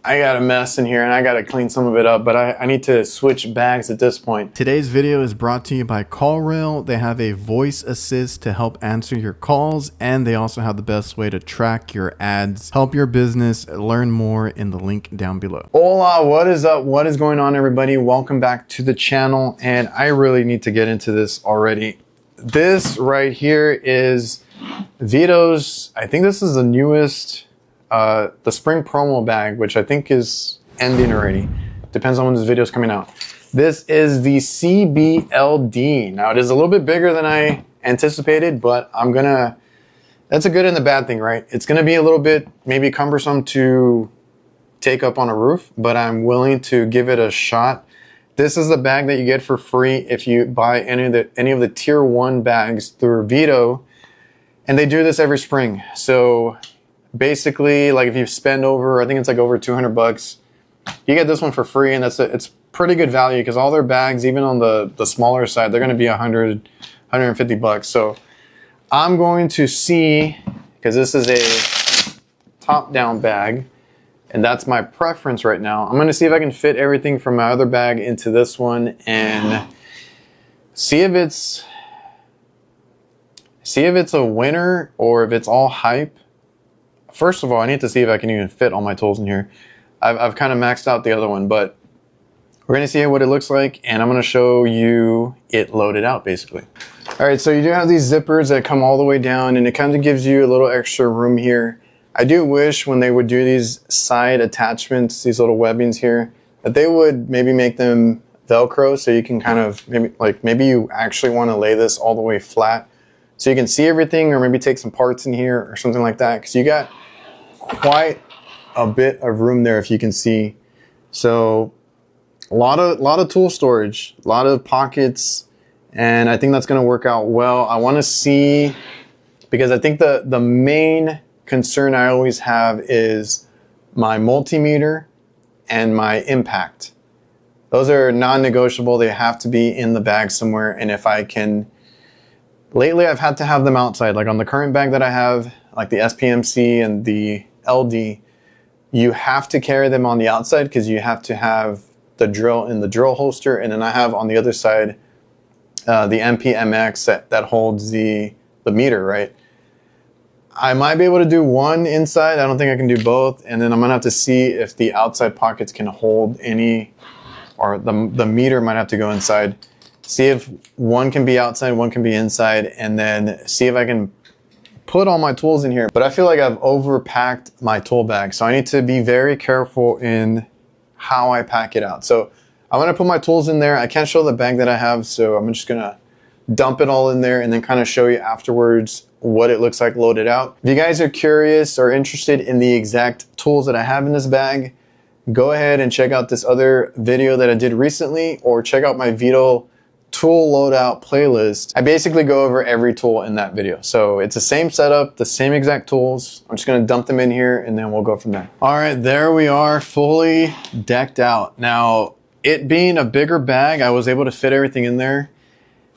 I got a mess in here and I got to clean some of it up, but I need to switch bags at this point. Today's video is brought to you by CallRail. They have a voice assist to help answer your calls, and they also have the best way to track your ads. Help your business. Learn more in the link down below. Hola, what is up? What is going on, everybody? Welcome back to the channel, and I really need to get into this already. This right here is Veto's, I think this is the newest, the spring promo bag, which I think is ending already. Depends on when this video is coming out. This is the CBLD. Now it is a little bit bigger than I anticipated, but that's a good and the bad thing, right? It's gonna be a little bit maybe cumbersome to take up on a roof, but I'm willing to give it a shot. This is the bag that you get for free if you buy any of the tier 1 bags through Veto, and they do this every spring. So basically, like if you spend over, I think it's like over 200 bucks, you get this one for free, and it's pretty good value because all their bags, even on the smaller side, they're going to be 100, 150 bucks. So I'm going to see, because this is a top-down bag, and that's my preference right now. I'm going to see if I can fit everything from my other bag into this one and see if it's a winner or if it's all hype. First of all, I need to see if I can even fit all my tools in here. I've kind of maxed out the other one, but we're going to see what it looks like, and I'm going to show you it loaded out, basically. All right, so you do have these zippers that come all the way down, and it kind of gives you a little extra room here. I do wish when they would do these side attachments, these little webbings here, that they would maybe make them Velcro, so you can kind of, maybe you actually want to lay this all the way flat so you can see everything, or maybe take some parts in here or something like that, because you got quite a bit of room there, if you can see. So a lot of tool storage, a lot of pockets, and I think that's going to work out well. I want to see, because I think the main concern I always have is my multimeter and my impact. Those are non-negotiable. They have to be in the bag somewhere, and if I can, lately I've had to have them outside. Like on the current bag that I have, like the SPMC and the LD, you have to carry them on the outside because you have to have the drill in the drill holster, and then I have on the other side the MPMX that holds the meter, right? I might be able to do one inside. I don't think I can do both, and then I'm gonna have to see if the outside pockets can hold any, or the meter might have to go inside. See if one can be outside, one can be inside, and then see if I can put all my tools in here. But I feel like I've overpacked my tool bag, so I need to be very careful in how I pack it out. So I'm gonna put my tools in there. I can't show the bag that I have, so I'm just gonna dump it all in there and then kind of show you afterwards what it looks like loaded out. If you guys are curious or interested in the exact tools that I have in this bag, go ahead and check out this other video that I did recently, or check out my Veto tool loadout playlist. I basically go over every tool in that video. So it's the same setup, the same exact tools. I'm just gonna dump them in here and then we'll go from there. All right, there we are, fully decked out. Now, it being a bigger bag, I was able to fit everything in there.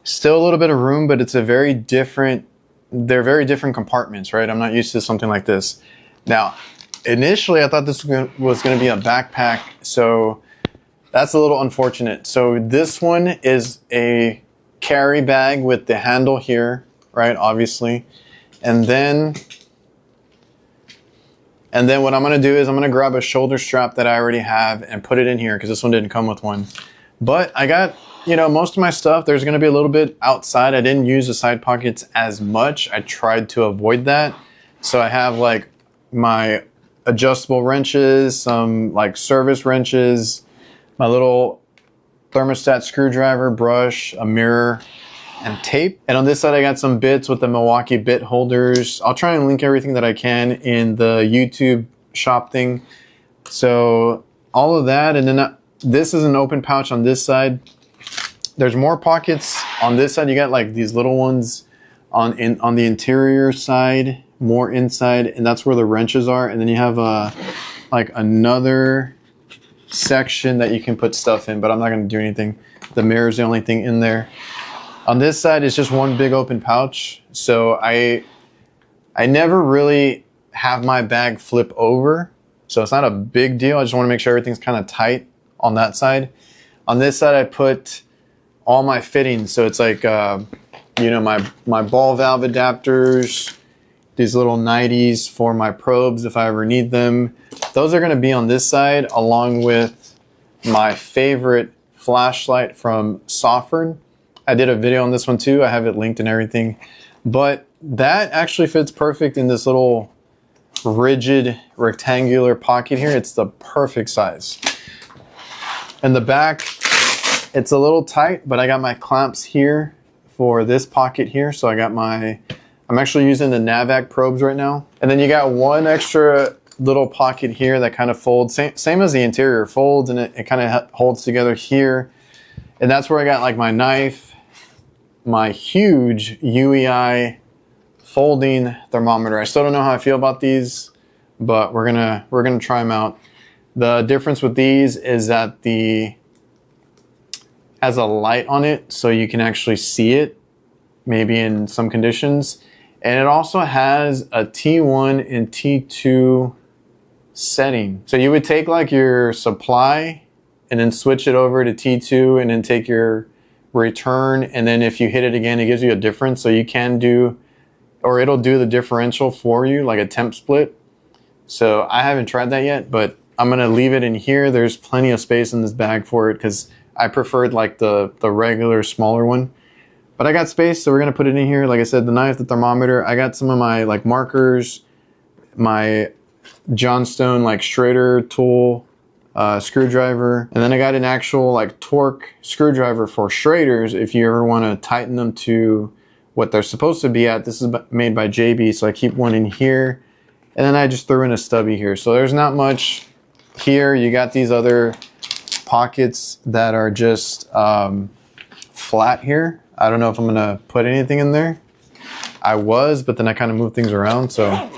Still a little bit of room, but it's a very different, they're very different compartments, right? I'm not used to something like this. Now, initially I thought this was gonna be a backpack, so that's a little unfortunate. So this one is a carry bag with the handle here, right, obviously. And then what I'm gonna do is I'm gonna grab a shoulder strap that I already have and put it in here, because this one didn't come with one. But I got, most of my stuff, there's gonna be a little bit outside. I didn't use the side pockets as much. I tried to avoid that. So I have like my adjustable wrenches, some like service wrenches, my little thermostat screwdriver, brush, a mirror, and tape. And on this side, I got some bits with the Milwaukee bit holders. I'll try and link everything that I can in the YouTube shop thing. So all of that, and then this is an open pouch on this side. There's more pockets on this side. You got like these little ones on the interior side, more inside, and that's where the wrenches are. And then you have like another section that you can put stuff in, but I'm not going to do anything. The mirror is the only thing in there. On this side, it's just one big open pouch. So I never really have my bag flip over. So it's not a big deal. I just want to make sure everything's kind of tight on that side. On this side, I put all my fittings. So it's like, you know, my ball valve adapters, these little 90s for my probes if I ever need them. Those are going to be on this side, along with my favorite flashlight from Software. I did a video on this one too. I have it linked and everything. But that actually fits perfect in this little rigid rectangular pocket here. It's the perfect size. In the back, it's a little tight, but I got my clamps here for this pocket here. So I got I'm actually using the NAVAC probes right now. And then you got one extra little pocket here that kind of folds, same as the interior, folds, and it kind of holds together here. And that's where I got like my knife, my huge UEI folding thermometer. I still don't know how I feel about these, but we're gonna try them out. The difference with these is that has a light on it, so you can actually see it, maybe in some conditions. And it also has a T1 and T2 setting. So you would take like your supply and then switch it over to T2 and then take your return. And then if you hit it again, it gives you a difference. So you can do, or it'll do the differential for you, like a temp split. So I haven't tried that yet, but I'm gonna leave it in here. There's plenty of space in this bag for it because I preferred like the regular smaller one. But I got space, so we're gonna put it in here. Like I said, the knife, the thermometer. I got some of my like markers, my Johnstone like Schrader tool, screwdriver, and then I got an actual like torque screwdriver for Schraders if you ever want to tighten them to what they're supposed to be at. This is made by JB, so I keep one in here, and then I just threw in a stubby here. So there's not much here. You got these other pockets that are just flat here. I don't know if I'm gonna put anything in there. I was, but then I kind of moved things around, so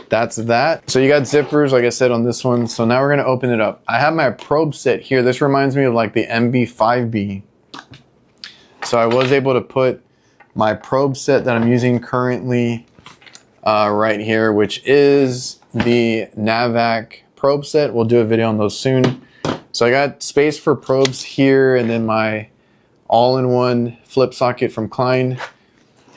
that's that. So you got zippers, like I said, on this one. So now we're gonna open it up. I have my probe set here. This reminds me of like the MB5B. So I was able to put my probe set that I'm using currently right here, which is the NAVAC probe set. We'll do a video on those soon. So I got space for probes here, and then my all-in-one flip socket from Klein.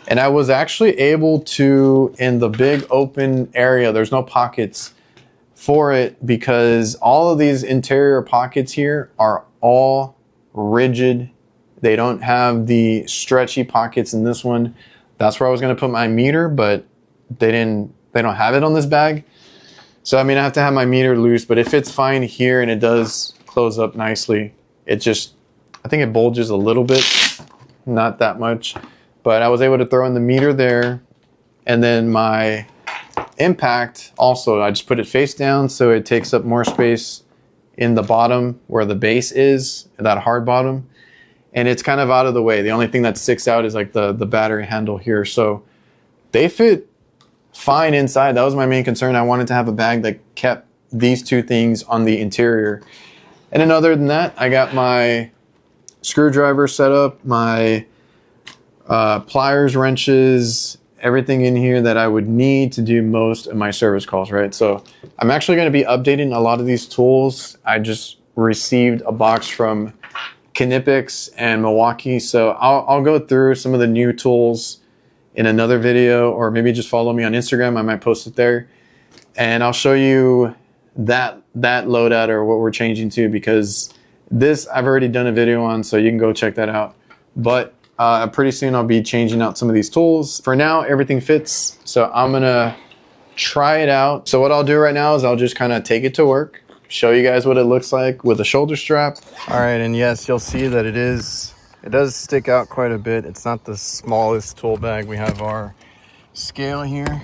And I was actually able to, in the big open area, there's no pockets for it because all of these interior pockets here are all rigid. They don't have the stretchy pockets in this one. That's where I was gonna put my meter, but they don't have it on this bag. So I mean, I have to have my meter loose, but it fits fine here and it does close up nicely. It just, I think it bulges a little bit, not that much, but I was able to throw in the meter there. And then my impact also, I just put it face down so it takes up more space in the bottom where the base is, that hard bottom. And it's kind of out of the way. The only thing that sticks out is like the battery handle here. So they fit fine inside. That was my main concern. I wanted to have a bag that kept these two things on the interior. And then other than that, I got my screwdriver set up, my pliers, wrenches, everything in here that I would need to do most of my service calls, right? So I'm actually going to be updating a lot of these tools. I just received a box from Knipex and Milwaukee, so I'll go through some of the new tools in another video, or maybe just follow me on Instagram. I might post it there, and I'll show you that loadout or what we're changing to, because this I've already done a video on, so you can go check that out. But pretty soon I'll be changing out some of these tools. For now, everything fits, so I'm gonna try it out. So what I'll do right now is I'll just kind of take it to work, show you guys what it looks like with a shoulder strap. All right, and yes, you'll see that it does stick out quite a bit. It's not the smallest tool bag. We have our scale here.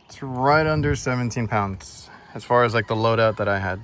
It's right under 17 pounds as far as like the loadout that I had.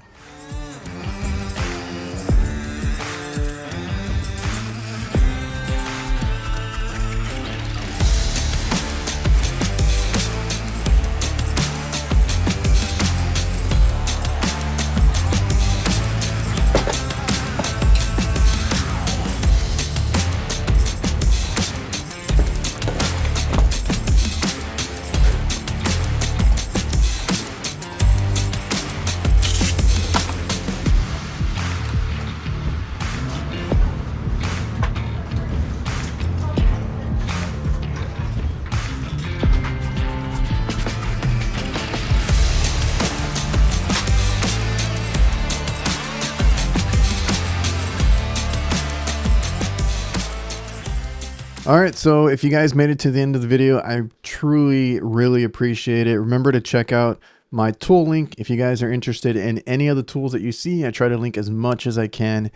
All right, so if you guys made it to the end of the video, I truly, really appreciate it. Remember to check out my tool link if you guys are interested in any of the tools that you see. I try to link as much as I can.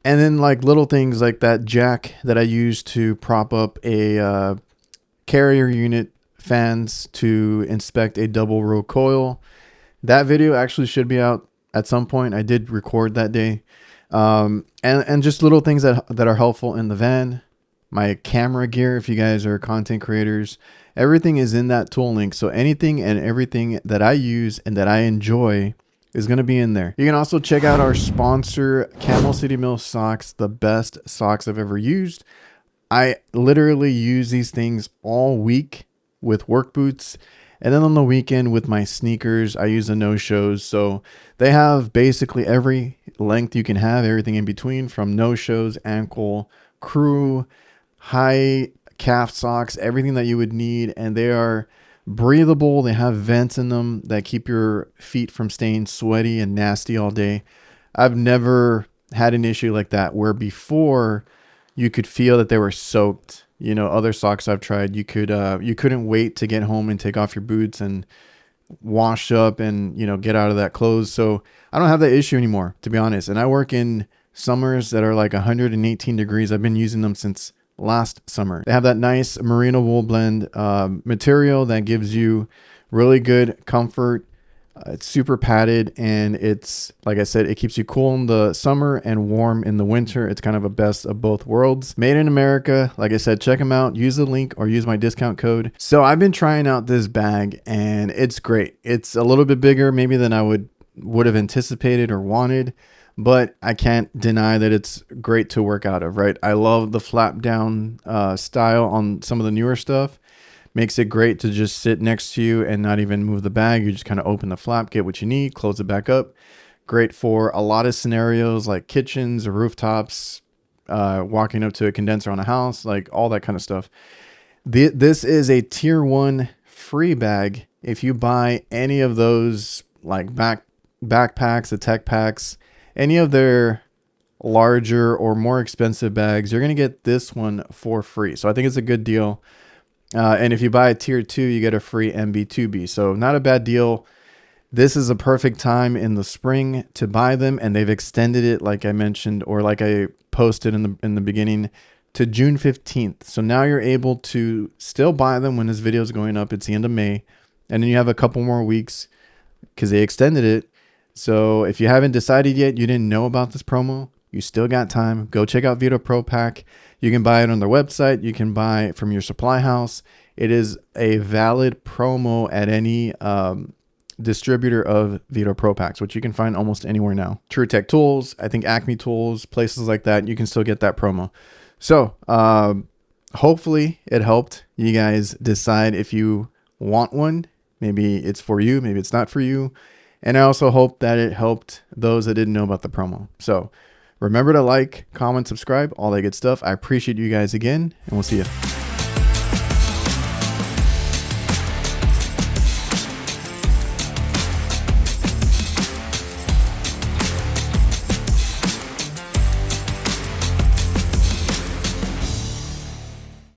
And then like little things like that jack that I use to prop up a carrier unit fans to inspect a double row coil. That video actually should be out at some point. I did record that day. And just little things that are helpful in the van. My camera gear, if you guys are content creators, everything is in that tool link. So anything and everything that I use and that I enjoy is going to be in there. You can also check out our sponsor, Camel City Mill socks, the best socks I've ever used. I literally use these things all week with work boots. And then on the weekend with my sneakers, I use the no-shows. So they have basically every length you can have, everything in between, from no-shows, ankle, crew, high calf socks, everything that you would need. And they are breathable. They have vents in them that keep your feet from staying sweaty and nasty all day. I've never had an issue like that where before you could feel that they were soaked. You know, other socks I've tried, you couldn't wait to get home and take off your boots and wash up and, you know, get out of that clothes. So I don't have that issue anymore, to be honest. And I work in summers that are like 118 degrees. I've been using them since last summer. They have that nice merino wool blend material that gives you really good comfort. It's super padded, and it's, like I said, it keeps you cool in the summer and warm in the winter. It's kind of a best of both worlds. Made in America. Like I said, check them out. Use the link or use my discount code. So I've been trying out this bag, and it's great. It's a little bit bigger maybe than I would have anticipated or wanted, but I can't deny that it's great to work out of, right? I love the flap down style on some of the newer stuff. Makes it great to just sit next to you and not even move the bag. You just kind of open the flap, get what you need, close it back up. Great for a lot of scenarios like kitchens or rooftops, walking up to a condenser on a house, like all that kind of stuff. This is a tier 1 free bag. If you buy any of those like backpacks, the tech packs, any of their larger or more expensive bags, you're going to get this one for free. So I think it's a good deal. And if you buy a tier 2, you get a free MB2B. So not a bad deal. This is a perfect time in the spring to buy them. And they've extended it, like I mentioned, or like I posted in the beginning, to June 15th. So now you're able to still buy them when this video is going up. It's the end of May. And then you have a couple more weeks because they extended it. So if you haven't decided yet, you didn't know about this promo, you still got time. Go check out Veto Pro Pack. You can buy it on their website. You can buy it from your supply house. It is a valid promo at any distributor of Veto Pro Packs, which you can find almost anywhere now. True Tech Tools, I think Acme Tools, places like that, you can still get that promo. So hopefully it helped you guys decide if you want one. Maybe it's for you, maybe it's not for you. And I also hope that it helped those that didn't know about the promo. So remember to like, comment, subscribe, all that good stuff. I appreciate you guys again, and we'll see you.